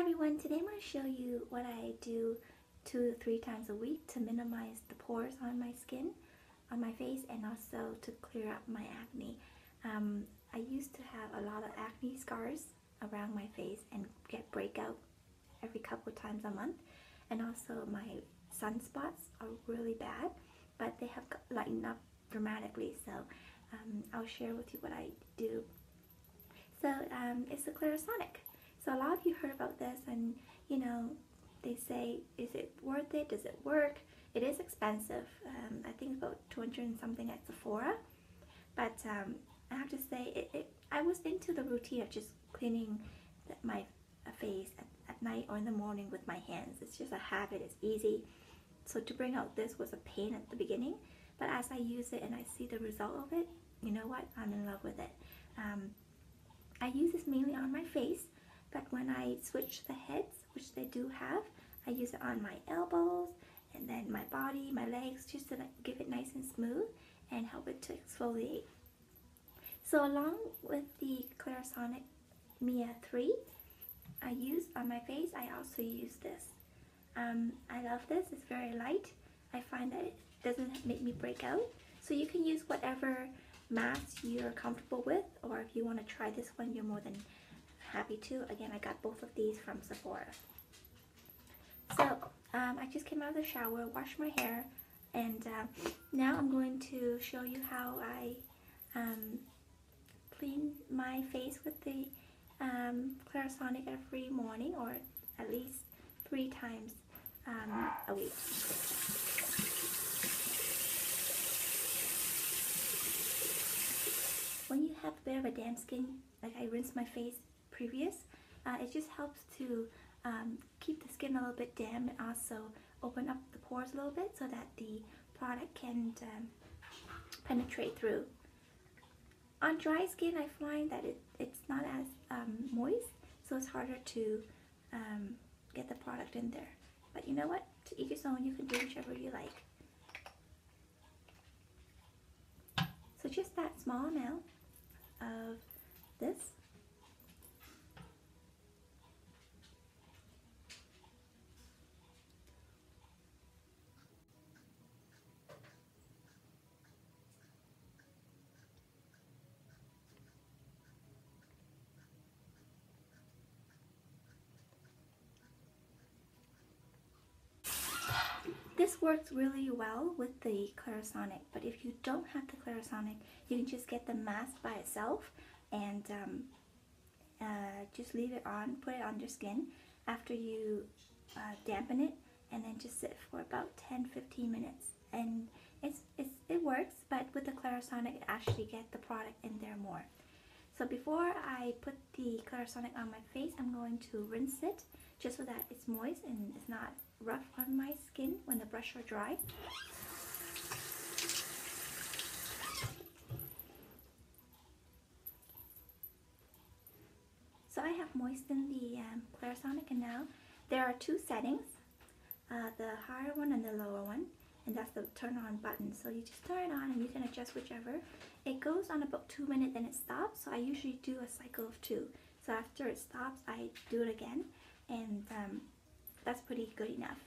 everyone, today I'm going to show you what I do 2 to 3 times a week to minimize the pores on my skin, on my face, and also to clear up my acne. I used to have a lot of acne scars around my face and get breakout every couple of times a month, and also my sunspots are really bad, but they have lightened up dramatically, so I'll share with you what I do. So it's the Clarisonic. So a lot of you heard about this, and you know, they say, is it worth it? Does it work? It is expensive. I think it's about 200 and something at Sephora. But I have to say, I was into the routine of just cleaning my face at night or in the morning with my hands. It's just a habit. It's easy. So to bring out this was a pain at the beginning. But as I use it and I see the result of it, you know what? I'm in love with it. I use this mainly on my face. But when I switch the heads, which they do have, I use it on my elbows and then my body, my legs, just to give it nice and smooth and help it to exfoliate. So along with the Clarisonic Mia3 I use on my face, I also use this. I love this. It's very light. I find that it doesn't make me break out. So you can use whatever mask you're comfortable with, or if you want to try this one, you're more than happy to. Again, I got both of these from Sephora. So I just came out of the shower, washed my hair, and now I'm going to show you how I clean my face with the Clarisonic every morning, or at least 3 times a week. When you have a bit of a damp skin, like I rinse my face previous, it just helps to keep the skin a little bit damp and also open up the pores a little bit so that the product can penetrate through. On dry skin, I find that it's not as moist, so it's harder to get the product in there. But you know what? To each his own, you can do whichever you like. So just that small amount of this. This works really well with the Clarisonic, but if you don't have the Clarisonic, you can just get the mask by itself and just leave it on, put it on your skin after you dampen it, and then just sit for about 10-15 minutes. And it works, but with the Clarisonic, it actually gets the product in there more. So before I put the Clarisonic on my face, I'm going to rinse it just so that it's moist and it's not rough on my skin when the brush are dry. So I have moistened the Clarisonic, and now there are 2 settings, the higher one and the lower one, and that's the turn on button. So you just turn it on and you can adjust whichever. It goes on about 2 minutes, then it stops, so I usually do a cycle of 2. So after it stops, I do it again, and that's pretty good enough.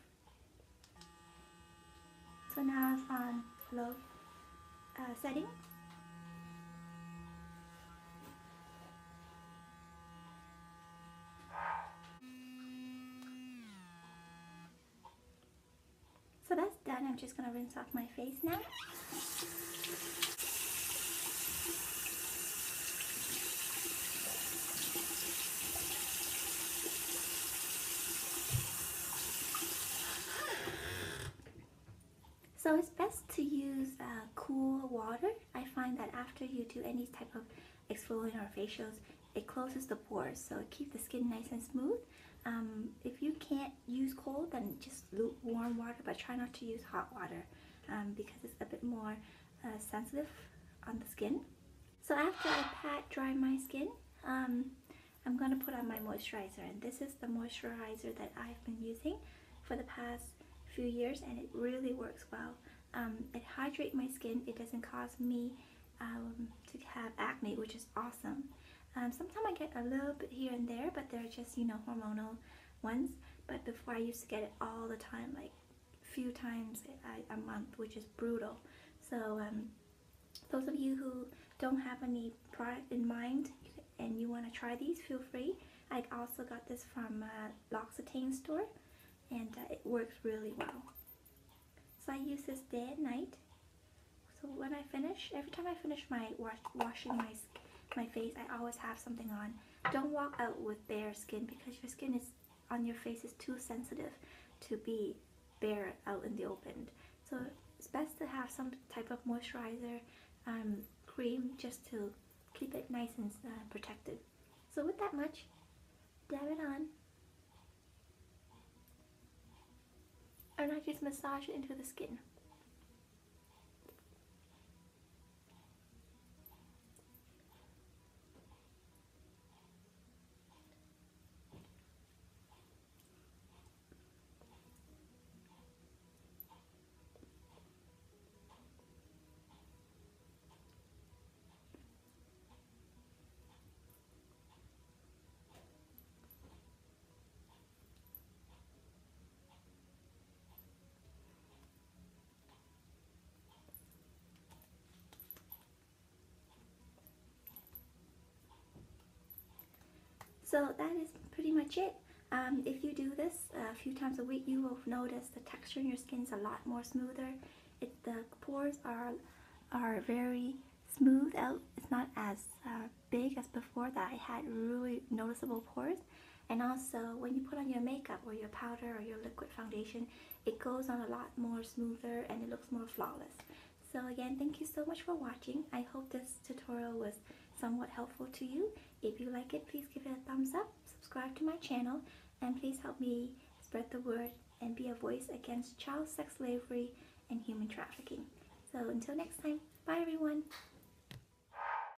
So now it's on low setting. So that's done. I'm just going to rinse off my face now. So it's best to use cool water. I find that after you do any type of exfoliant or facials, it closes the pores, so it keeps the skin nice and smooth. If you can't use cold, then just lukewarm water, but try not to use hot water because it's a bit more sensitive on the skin. So after I pat dry my skin, I'm going to put on my moisturizer, and this is the moisturizer that I've been using for the past few years, and it really works well. It hydrates my skin. It doesn't cause me to have acne, which is awesome. Sometimes I get a little bit here and there, but they're just, you know, hormonal once, but before I used to get it all the time, like few times a month, which is brutal. So those of you who don't have any product in mind and you want to try these, feel free. I also got this from L'Occitane store, and it works really well. So I use this day and night. So when I finish, every time I finish my washing my face, I always have something on. Don't walk out with bare skin, because your skin is on your face is too sensitive to be bare out in the open. So it's best to have some type of moisturizer cream just to keep it nice and protected. So with that much, dab it on, and I just massage it into the skin. So that is pretty much it. If you do this a few times a week, you will notice the texture in your skin is a lot more smoother. The pores are very smooth out. It's not as big as before, that I had really noticeable pores. And also, when you put on your makeup or your powder or your liquid foundation, it goes on a lot more smoother and it looks more flawless. So again, thank you so much for watching. I hope this tutorial was somewhat helpful to you. If you like it, please give it a thumbs up, subscribe to my channel, and please help me spread the word and be a voice against child sex slavery and human trafficking. So until next time, bye everyone.